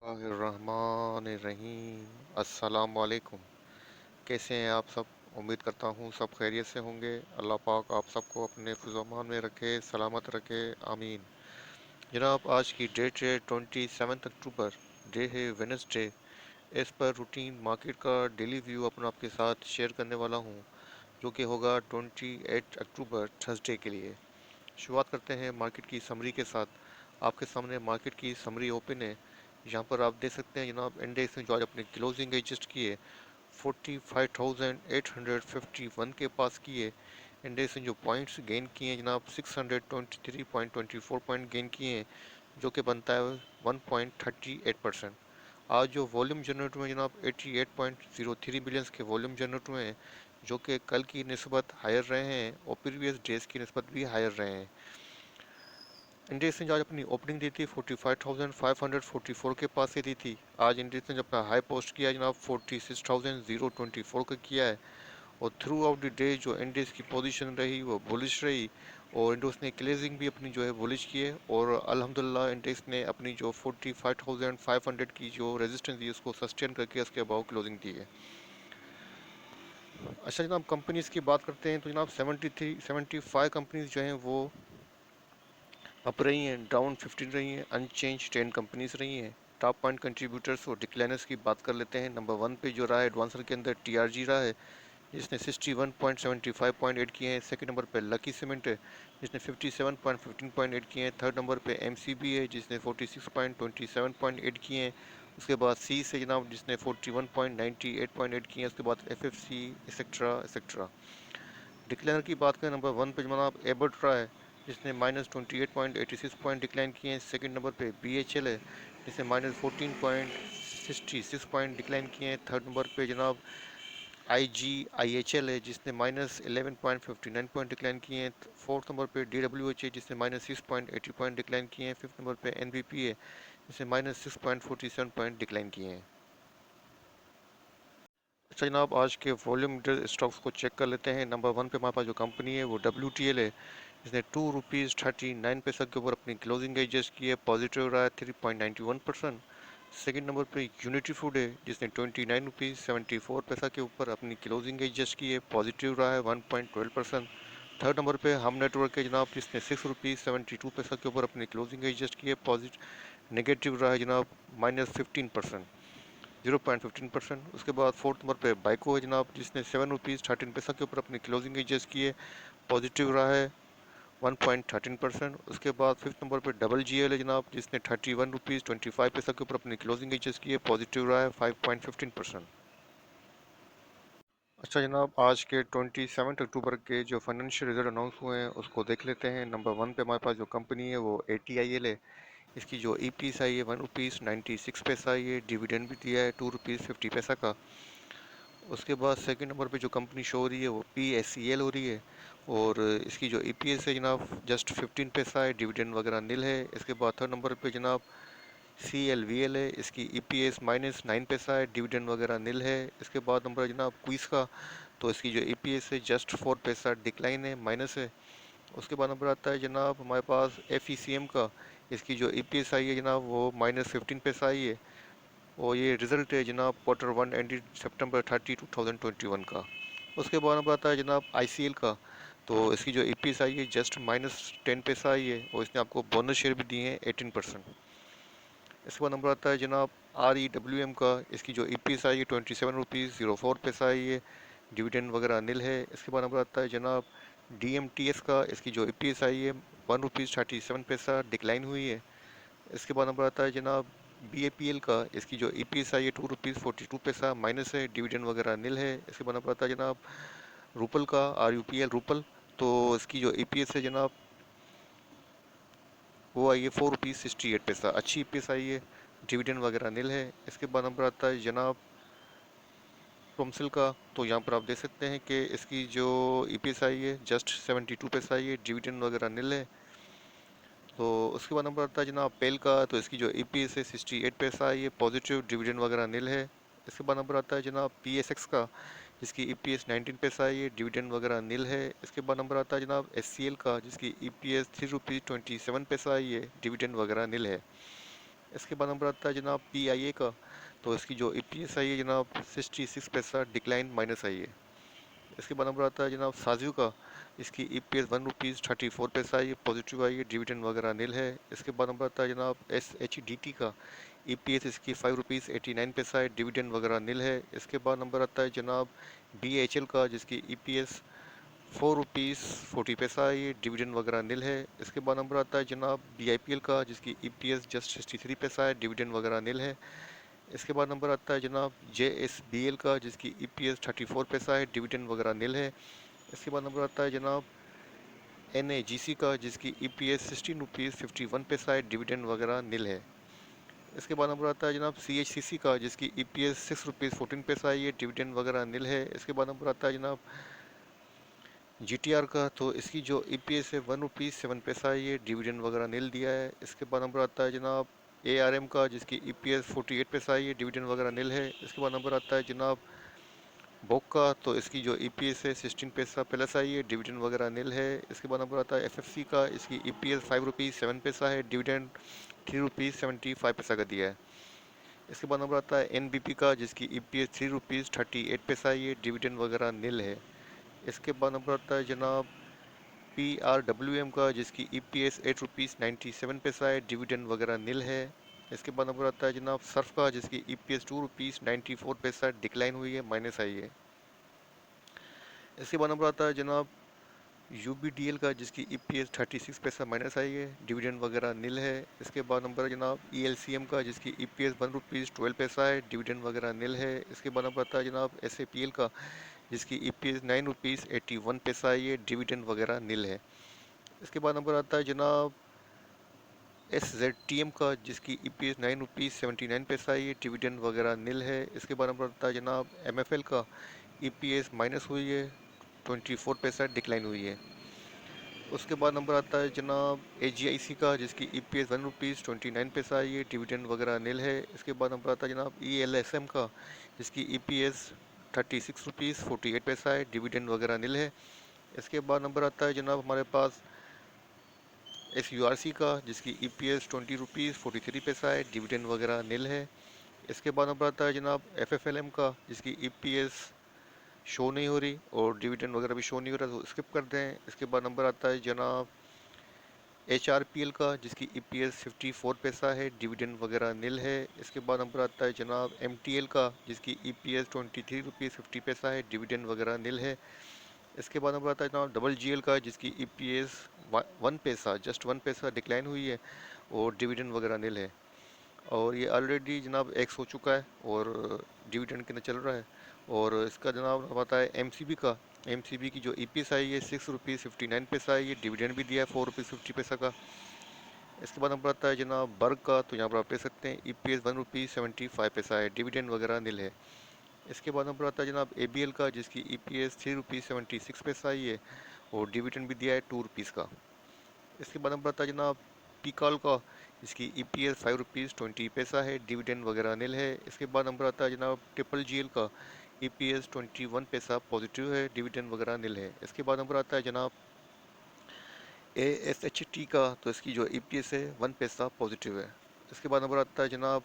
रहमान अस्सलाम वालेकुम। कैसे हैं आप सब? उम्मीद करता हूँ सब खैरियत से होंगे। अल्लाह पाक आप सबको अपने हिफ्ज़-ओ-अमान में रखे, सलामत रखे, आमीन। जनाब, आज की डेट है 27 अक्टूबर, डे है वेनसडे। इस पर रूटीन मार्केट का डेली व्यू अपना आपके साथ शेयर करने वाला हूँ, जो कि होगा 28 अक्टूबर थर्सडे के लिए। शुरुआत करते हैं मार्केट की समरी के साथ। आपके सामने मार्केट की समरी ओपन है। यहाँ पर आप देख सकते हैं जनाब, इंडेक्स ने जो आज अपनी क्लोजिंग एडजस्ट किए 45,851 के पास किए। इंडेक्स ने जो पॉइंट्स गेन किए हैं जनाब, 623.24 पॉइंट गेन किए हैं, जो कि बनता है 1.38%। आज जो वॉल्यूम जनरेट हुए जनाब, 88.03 बिलियंस के वॉल्यूम जनरेट हुए हैं, जो कि कल की निस्बत हायर रहे हैं और प्रीवियस डेज की निस्बत भी हायर रहे हैं। इंडेक्स ने जो आज अपनी ओपनिंग दी थी 45,544 के पास से दी थी। आज इंडेक्स ने जो अपना हाई पोस्ट किया है जनाब, 46,024 का किया है। और थ्रू आउट द डे जो इंडेक्स की पोजीशन रही वो बुलिश रही, और इंडेक्स ने क्लोजिंग भी अपनी जो है बुलिश की है। और अल्हम्दुलिल्लाह इंडेक्स ने अपनी जो 45,500 की जो रेजिस्टेंस दी उसको सस्टेन करके उसके अबाउ क्लोजिंग दी है। अच्छा जनाब, कंपनीज की बात करते हैं तो जनाब 75 कंपनीज जो हैं वो अप रही हैं, डाउन 15 रही हैं, अनचेंज 10 कंपनीज रही हैं। टॉप पॉइंट कंट्रीब्यूटर्स और डिक्लाइनर्स की बात कर लेते हैं। नंबर 1 पे जो रहा है एडवांसर के अंदर टीआरजी रहा है, जिसने 61.75 किए हैं। सेकंड नंबर पे लकी सीमेंट है, जिसने 57.15 किए हैं। थर्ड नंबर पे एमसीबी है, जिसने 46.27 किए हैं। उसके बाद सी से जनाब, जिसने 41.98 किए हैं। उसके बाद एफएफसी एक्सेट्रा एक्सेट्रा। डिक्लाइनर की बात करें, नंबर 1 पे जनाब एबर्ट रहा है, जिसने -28.86 पॉइंट डिक्लाइन किए हैं। सेकंड नंबर पे बीएचएल है, जिसने -14.66 पॉइंट डिक्लाइन किए हैं। थर्ड नंबर पे जनाब आईजीआईएचएल है, जिसने -11.59 पॉइंट डिक्लाइन किए हैं। फोर्थ नंबर पे डीडब्ल्यूएच है, जिसने -6.80 पॉइंट डिक्लाइन किए हैं। फिफ्थ नंबर पे एनबीपी है, जिसने -6.47 पॉइंट डिक्लाइन किए हैं। अच्छा जनाब, आज के वॉल्यूम मीटर स्टॉक्स को चेक कर लेते हैं। नंबर 1 पे हमारे पास जो कंपनी है वो WTL है, जिसने ₹2.39 के ऊपर अपनी क्लोजिंग एडजस्ट की है। पॉजिटिव रहा है 3.91%। सेकंड नंबर पे यूनिटी फूड है, जिसने ₹29.74 के ऊपर अपनी क्लोजिंग एडजस्ट की है। पॉजिटिव रहा है 1.12%। थर्ड नंबर पे हम नेटवर्क है जनाब, जिसने ₹6.72 के ऊपर अपनी क्लोजिंग एडजस्ट की है। पॉजिटिव नेगेटिव रहा है जनाब -15%, 0.15%। उसके बाद फोर्थ नंबर पे बाइको है जनाब, जिसने ₹7.13 के ऊपर अपनी क्लोजिंग एडजस्ट की है। पॉजिटिव रहा है 1.13%। उसके बाद फिफ्थ नंबर पे डबल जी एल है जनाब, जिसने ₹31.25 के ऊपर अपनी क्लोजिंग एडजस्ट की है। पॉजिटिव रहा है 5.15%। अच्छा जनाब, आज के 27 अक्टूबर के जो फाइनेंशियल रिजल्ट अनाउंस हुए हैं उसको देख लेते हैं। नंबर 1 पे हमारे पास जो कंपनी है वो ATIL है। इसकी जो EPS आई है ₹1.96 आई है। डिविडेंड भी दिया है ₹2.50 का। उसके बाद सेकंड नंबर पे जो कंपनी शो हो रही है वो PSEL हो रही है, और इसकी जो EPS है जनाब जस्ट 15 पैसा है। डिविडेंड वगैरह नील है। इसके बाद थर्ड नंबर पे जनाब CLVL है, इसकी EPS -9 पैसा है। डिविडेंड वगैरह नील है। इसके बाद नंबर है जनाब क्विस का, तो इसकी जो EPS है जस्ट 4 पैसा डिक्लाइन है, माइनस है। उसके बाद नंबर आता है जनाब हमारे पास FECM का। इसकी जो EPS आई है जनाब वो -15 पैसा आई है, और ये रिजल्ट है जनाब Q1 एंडेड September 30, 2021 का। उसके बाद नंबर आता है जनाब ICL का, तो इसकी जो EPS आई है जस्ट -10 पैसा आई है, और इसने आपको बोनस शेयर भी दिए हैं 18%। इसके बाद नंबर आता है जनाब REWM का। इसकी जो EPS आई है ₹27.04 आई है। डिविडेंड वगैरह नील है। इसके बाद नंबर आता है जनाब DMTS का। इसकी जो EPS आई है ₹1.37 डिक्लाइन हुई है। इसके बाद नंबर आता है जनाब BAPL का। इसकी जो EPS आई है ₹2.42 माइनस है। डिविडेंड वगैरह नील है। इसके बाद नंबर आता है जनाब रूपल का, RUPL रूपल, तो इसकी जो EPS है जनाब वो आई है ₹4.68, अच्छी EPS आई है। डिविडेंड वगैरह नील है। इसके बाद नंबर आता है जनाब प्रोमसिल का, तो यहाँ पर आप देख सकते हैं कि इसकी जो EPS आई है जस्ट 72 पैसा आई है। डिविडेंड वगैरह नील है। तो उसके बाद नंबर आता है जनाब पेल का, तो इसकी जो EPS है 68 पैसा आई है। पॉजिटिव, डिविडेंड वगैरह नील है। इसके बाद नंबर आता है जनाब PSX का। जिसकी EPS 19 पैसा आई है। डिविडेंड वगैरह नील है। इसके बाद नंबर आता है जनाब SCL का, जिसकी EPS ₹3.27 आई है। डिविडेंड वगैरह नील है। इसके बाद नंबर आता है जनाब PIA का, तो इसकी जो EPS आई है जनाब 66 पैसा डिक्लाइन माइनस आई है। इसके बाद नंबर आता है जनाब साजू का, इसकी EPS ₹1.34 आई है, पॉजिटिव आई है, डिविडेंड वगैरह नील है। इसके बाद नंबर आता है जनाब SHDT का, EPS इसकी ₹5.89 है, डिविडेंड वगैरह नील है। इसके बाद नंबर आता है जनाब BHL का, जिसकी EPS ₹4.40 है, ये डिविडेंड वगैरह नील है। इसके बाद नंबर आता है जनाब BIPL का, जिसकी EPS जस्ट 63 पैसा है, डिविडेंड वगैरह नील है। इसके बाद नंबर आता है जनाब JSBL का, जिसकी EPS 34 पैसा है, डिविडेंड वगैरह नील है। इसके बाद नंबर आता है जनाब NAGC का, जिसकी EPS ₹16.51 है, डिविडेंड वगैरह नील है। इसके बाद नंबर आता है जनाब CHCC का, जिसकी EPS ₹6.14 है, ये डिविडेंड वगैरह नील है। इसके बाद नंबर आता है जनाब GTR का, तो इसकी जो EPS है ₹1.07 है, ये डिविडेंड वगैरह नील दिया है। इसके बाद नंबर आता है जनाब ARM का, जिसकी EPS 48 पैसा है, ये डिविडेंड वगैरह नील है। इसके बाद नंबर आता है जनाब बोक का, तो इसकी जो EPS है 16 पैसा प्लस आई है, डिविडेंड वगैरह नील है। इसके बाद नंबर आता है FFC का, इसकी EPS ₹5.07 है, डिविडेंड ₹3.75 का दिया है। इसके बाद नंबर आता है NBP का, जिसकी EPS ₹3.38 है, ये डिविडेंड वगैरह नील है। इसके बाद नंबर आता है जनाब PRWM का, जिसकी EPS ₹8.97 है, डिविडेंड वगैरह नील है। इसके बाद नंबर आता है जनाब सर्फ का, जिसकी EPS ₹2.94 डिक्लाइन हुई है, माइनस आई है। इसके बाद नंबर आता है जनाब UBDL का, जिसकी EPS 36 पैसा माइनस आई है, डिविडेंड वगैरह नील है। इसके बाद नंबर है जनाब ELCM का, जिसकी EPS ₹1.12 है, डिविडेंड वगैरह नील है। इसके बाद नंबर आता है जनाब SAPL का, जिसकी EPS ₹9.81 है, ये डिविडेंड वगैरह नील है। इसके बाद नंबर आता है जनाब SZTM का, जिसकी EPS ₹9.79 है, ये डिविडेंड वगैरह नील है। इसके बाद नंबर आता है जनाब MFL का, EPS माइनस हुई है, 24 पैसा डिक्लाइन हुई है। उसके बाद नंबर आता है जनाब AGIC का, जिसकी EPS ₹1.29 है, ये डिविडेंड वगैरह नील है। इसके बाद नंबर आता है जनाब ELSM का, जिसकी EPS ₹36.48 है, डिविडेंड वगैरह नील है। इसके बाद नंबर आता है जनाब हमारे पास SURC का, जिसकी EPS ₹20.43 है, डिविडेंड वगैरह नील है। इसके बाद नंबर आता है जनाब FFLM का, जिसकी EPS शो नहीं हो रही और डिविडेंड वगैरह भी शो नहीं हो रहा, तो स्किप कर दें। इसके बाद नंबर आता है जनाब HRPL का, जिसकी EPS 54 पैसा है, डिविडेंड वगैरह नील है। इसके बाद नंबर आता है जनाब MTL का, जिसकी EPS ₹23.50 है, डिविडेंड वगैरह नील है। इसके बाद नंबर आता है जनाब GGL का, जिसकी EPS 1 पैसा जस्ट 1 पैसा डिक्लाइन हुई है और डिविडेंड वगैरह नील है। और ये ऑलरेडी जनाब एक्स हो चुका है और डिविडेंड के अंदर चल रहा है। और इसका जनाब पता है MCB का, MCB की जो EPS आई है ₹6.59 है, ये डिविडेंड भी दिया है ₹4.50 का। इसके बाद नंबर आता है जनाब बर्ग का, तो यहाँ पर आप देख सकते हैं EPS ₹1.75 है, डिविडेंड वगैरह नील है। इसके बाद नंबर आता है जनाब ABL का, जिसकी EPS ₹3.76 आई है और डिविडेंड भी दिया है ₹2 का। इसके बाद नंबर आता है जनाब पीकॉल का, जिसकी EPS ₹5.20 है, डिविडेंड वगैरह नील है। इसके बाद नंबर आता है जनाब ट्रिपल GL का, EPS 21 पैसा पॉजिटिव है, डिविडेंड वगैरह नील है। इसके बाद नंबर आता है जनाब ASHT का, तो इसकी जो EPS है 1 पैसा पॉजिटिव है। इसके बाद नंबर आता है जनाब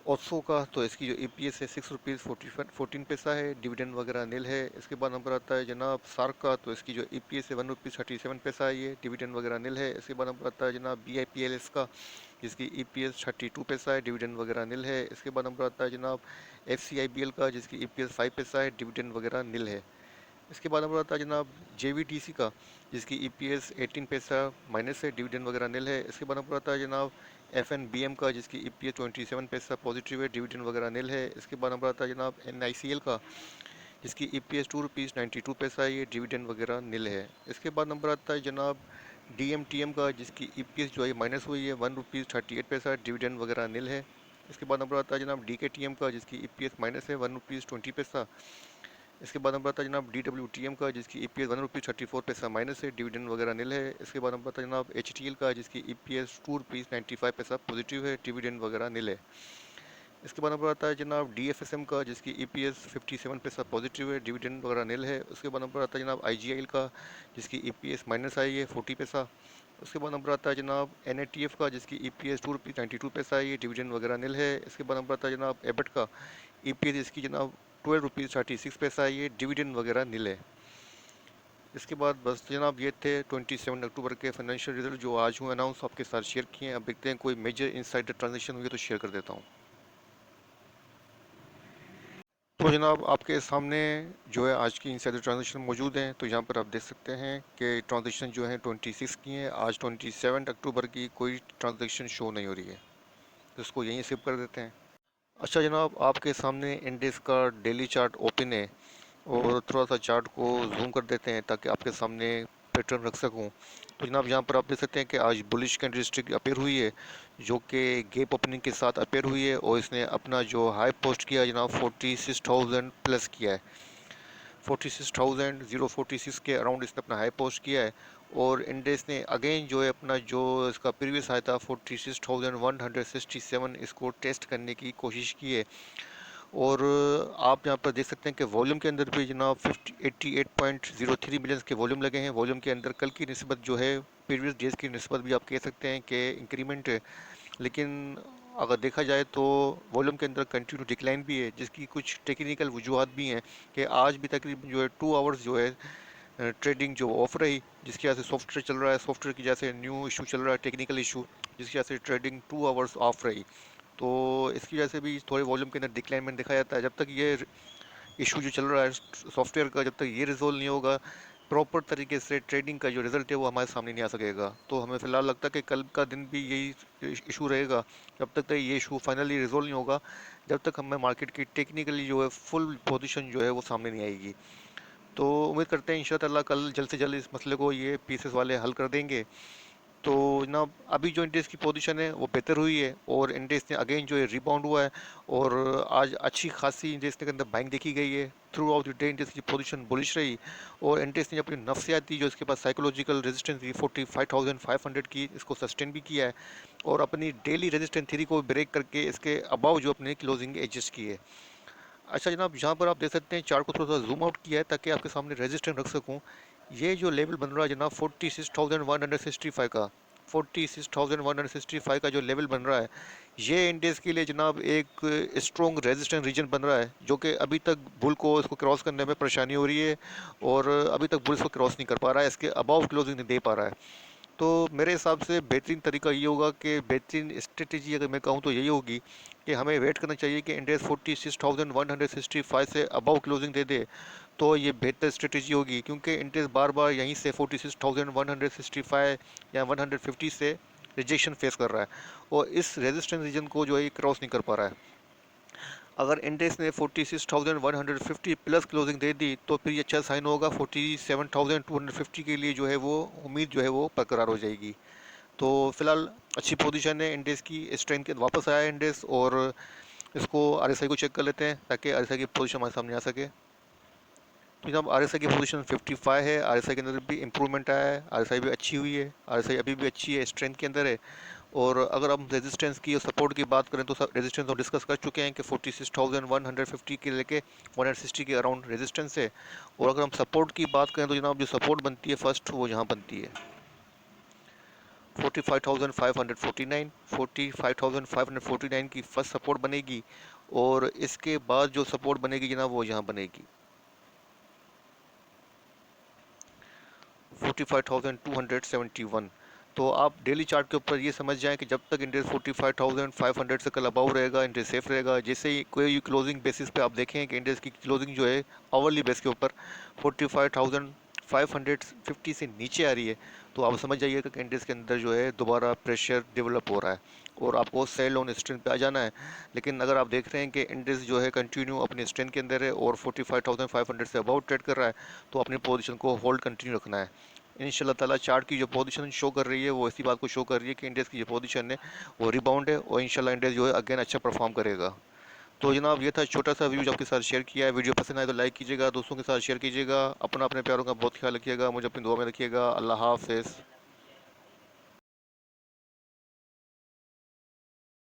ओसो का, तो इसकी जो EPS है ₹6.14 है, डिविडेंड वगैरह नील है। इसके बाद नंबर आता है जनाब सार्क का, तो इसकी जो EPS है ₹1.37 है, ये डिविडेंड वगैरह नील है। इसके बाद नंबर आता है जनाब BIPLS का, जिसकी EPS 32 पैसा है, डिविडेंड वगैरह नील है। इसके बाद नंबर आता है जनाब FCIBL का, जिसकी EPS 5 पैसा है, डिविडेंड वगैरह नील है। इसके बाद नंबर आता है जनाब JVDC का, जिसकी EPS 18 पैसा माइनस है, डिविडेंड वगैरह नील है। इसके बाद नंबर आता है जनाब FNBM का, जिसकी EPS 27 पैसा पॉजिटिव है, डिविडेंड वगैरह नील है। इसके बाद नंबर आता है जनाब NICL का, जिसकी EPS ₹2.92 है, ये डिविडेंड वगैरह नील है। इसके बाद नंबर आता है जनाब DMTM का, जिसकी EPS जो है माइनस हुई है, ₹1.38, डिविडेंड वगैरह नील है। इसके बाद नंबर आता है जनाब DKTM का, जिसकी EPS माइनस है, ₹1.20। इसके बाद नंबर आता है जनाब DWTM का, जिसकी EPS ₹1.34 माइनस है, डिविडेंड वगैरह नील है। इसके बाद नंबर आता है जनाब HTL का, जिसकी EPS ₹2.95 पॉजिटिव है, डिविडेंड वगैरह नील है। इसके बाद नंबर आता है जनाब DFSM का, जिसकी EPS 57 पैसा पॉजिटिव है, डिविडेंड वगैरह नील है। उसके बाद नंबर आता है जनाब IGIL का, जिसकी EPS माइनस आई है 40 पैसा, उसके बाद नंबर आता है जनाब NATF का, जिसकी EPS ₹2.92 है, ये डिविडेंड वगैरह नील है। इसके बाद नंबर आता है जनाब एबट का, EPS इसकी जनाब ₹12.36 है, ये डिविडेंड वगैरह नील है। इसके बाद बस जनाब ये थे 27 अक्टूबर के फाइनेंशियल रिजल्ट जो आज हुए अनाउंस, आपके साथ शेयर किए हैं। अब देखते हैं कोई मेजर इनसाइडर ट्रांजेक्शन हुई तो शेयर कर देता हूँ। तो जनाब आपके सामने जो है आज की इनसाइडर ट्रांजेक्शन मौजूद हैं। तो यहाँ पर आप देख सकते हैं कि ट्रांजेक्शन जो है 26 की है। आज 27 अक्टूबर की कोई ट्रांजेक्शन शो नहीं हो रही है, तो इसको यहीं सेव कर देते हैं। अच्छा जनाब, आपके सामने इंडेक्स का डेली चार्ट ओपन है, और थोड़ा सा चार्ट को जूम कर देते हैं ताकि आपके सामने पैटर्न रख सकूं। तो जनाब यहाँ पर आप देख सकते हैं कि आज बुलिश कैंडलस्टिक अपेयर हुई है, जो कि गैप ओपनिंग के साथ अपेयर हुई है, और इसने अपना जो हाई पोस्ट किया है जनाब 46,000 प्लस किया है। 46,046 के अराउंड इसने अपना हाई पोस्ट किया है। और इंडेक्स ने अगेन जो है अपना जो इसका प्रीवियस हाई था 46,167 इसको टेस्ट करने की कोशिश की है। और आप यहाँ पर देख सकते हैं कि वॉल्यूम के अंदर भी जनाब 88.03 मिलियन के वॉल्यूम लगे हैं। वॉल्यूम के अंदर कल की निस्बत जो है प्रीवियस डेज की निस्बत भी आप कह सकते हैं कि इंक्रीमेंट है, लेकिन अगर देखा जाए तो वॉल्यूम के अंदर कंटिन्यू डिक्लाइन भी है, जिसकी कुछ टेक्निकल वजूहत भी हैं कि आज भी तकरीबन जो है 2 आवर्स जो है ट्रेडिंग जो ऑफ रही, जिसकी वजह से सॉफ्टवेयर चल रहा है, सॉफ्टवेयर की जैसे न्यू इशू चल रहा है, टेक्निकल इशू, जिसकी वजह से ट्रेडिंग 2 आवर्स ऑफ रही। तो इसकी वजह से भी थोड़े वॉल्यूम के अंदर डिक्लाइनमेंट दिखाया जाता है। जब तक ये इशू जो चल रहा है सॉफ्टवेयर का, जब तक ये रिजोल्व नहीं होगा प्रॉपर तरीके से, ट्रेडिंग का जो रिजल्ट है वो हमारे सामने नहीं आ सकेगा। तो हमें फ़िलहाल लगता है कि कल का दिन भी यही इशू रहेगा, जब तक ये इशू फाइनली रिजोल्व नहीं होगा, जब तक हमें मार्केट की टेक्निकली जो है फुल पोजीशन जो है वो सामने नहीं आएगी। तो उम्मीद करते हैं इंशाल्लाह कल जल्द से जल्द इस मसले को ये पीसेस वाले हल कर देंगे। तो जनाब अभी जो इंडेक्स की पोजीशन है वो बेहतर हुई है, और इंडेक्स ने अगेन जो है रिबाउंड हुआ है, और आज अच्छी खासी इंडेक्स के अंदर बाइंग देखी गई है। Through out the day index की पोजीशन बुलिश रही, और इंडेक्स ने अपनी नफ्सियाती जो इसके पास साइकोलॉजिकल रेजिस्टेंस थी 45,500 की, इसको सस्टेन भी किया है, और अपनी डेली रेजिस्टेंस थ्री को ब्रेक करके इसके अबाव जो अपने क्लोजिंग एडजस्ट की है। अच्छा जनाब, यहाँ पर आप देख सकते हैं चार्ट को थोड़ा सा जूम आउट किया है ताकि आपके सामने रेजिस्टेंस रख सकूँ। ये जो लेवल बन रहा है जनाब 46,165 का, 46,165 का जो लेवल बन रहा है, ये इंडेक्स के लिए जनाब एक स्ट्रॉन्ग रेजिस्टेंस रीजन बन रहा है, जो कि अभी तक बुल को इसको क्रॉस करने में परेशानी हो रही है, और अभी तक बुल इसको क्रॉस नहीं कर पा रहा है, इसके अबाव क्लोजिंग नहीं दे पा रहा है। तो मेरे हिसाब से बेहतरीन तरीका ये होगा कि बेहतरीन स्ट्रेटेजी अगर मैं कहूँ तो यही होगी कि हमें वेट करना चाहिए कि इंडेक्स 46,165 से अबव क्लोजिंग दे दे, तो ये बेहतर स्ट्रेटेजी होगी, क्योंकि इंडेक्स बार बार यहीं से 46,165 या 150 से रिजेक्शन फेस कर रहा है, और इस रेजिस्टेंस रीजन को जो है क्रॉस नहीं कर पा रहा है। अगर इंडेक्स ने 46,150 प्लस क्लोजिंग दे दी तो फिर ये अच्छा साइन होगा, 47,250 के लिए जो है वो उम्मीद जो है वो बरकरार हो जाएगी। तो फिलहाल अच्छी पोजीशन है इंडेक्स की, स्ट्रेंथ के वापस आया है इंडेक्स, और इसको RSI को चेक कर लेते हैं ताकि RSI की पोजीशन हमारे सामने आ सके। तो जब RSI की पोजीशन 55 है, RSI के अंदर भी इंप्रूवमेंट आया है, RSI भी अच्छी हुई है, RSI अभी भी अच्छी है, स्ट्रेंथ के अंदर है। और अगर हम रेजिस्टेंस की और सपोर्ट की बात करें तो रेजिस्टेंस हम डिस्कस कर चुके हैं कि 46,150 के लेके 160 के अराउंड रेजिस्टेंस है। और अगर हम सपोर्ट की बात करें तो जनाब जो सपोर्ट बनती है फर्स्ट वो यहाँ बनती है 45,549, 45,549 की फर्स्ट सपोर्ट बनेगी, और इसके बाद जो सपोर्ट बनेगी जनाब वो यहाँ बनेगी 45,271। तो आप डेली चार्ट के ऊपर ये समझ जाएं कि जब तक इंडेक्स 45,500 से कल अबाउ रहेगा, इंडेक्स सेफ रहेगा। जैसे ही कोई क्लोजिंग बेसिस पे आप देखें कि इंडेक्स की क्लोजिंग जो है आवरली बेस के ऊपर 45,550 से नीचे आ रही है, तो आप समझ जाइएगा कि इंडेक्स के अंदर जो है दोबारा प्रेशर डेवलप हो रहा है, और आपको सेल ऑन स्ट्रेंथ पे आ जाना है। लेकिन अगर आप देख रहे हैं कि इंडेक्स जो है कंटिन्यू अपने स्ट्रेंथ के अंदर है और 45,500 से अबाउट ट्रेड कर रहा है, तो अपनी पोजीशन को होल्ड कंटिन्यू रखना है। इंशाल्लाह ताला चार्ट की जो पोजीशन शो कर रही है वो इसी बात को शो कर रही है कि इंडेक्स की जो पोजीशन है वो रिबाउंड है, और इंशाल्लाह इंडेक्स जो है अगेन अच्छा परफॉर्म करेगा। तो जनाब ये था छोटा सा व्यू जो आपके साथ शेयर किया है। वीडियो पसंद आए तो लाइक कीजिएगा, दोस्तों के साथ शेयर कीजिएगा, अपना अपने प्यारों का बहुत ख्याल रखिएगा, मुझे अपनी दुआ में रखिएगा। अल्लाह हाफ़िज़।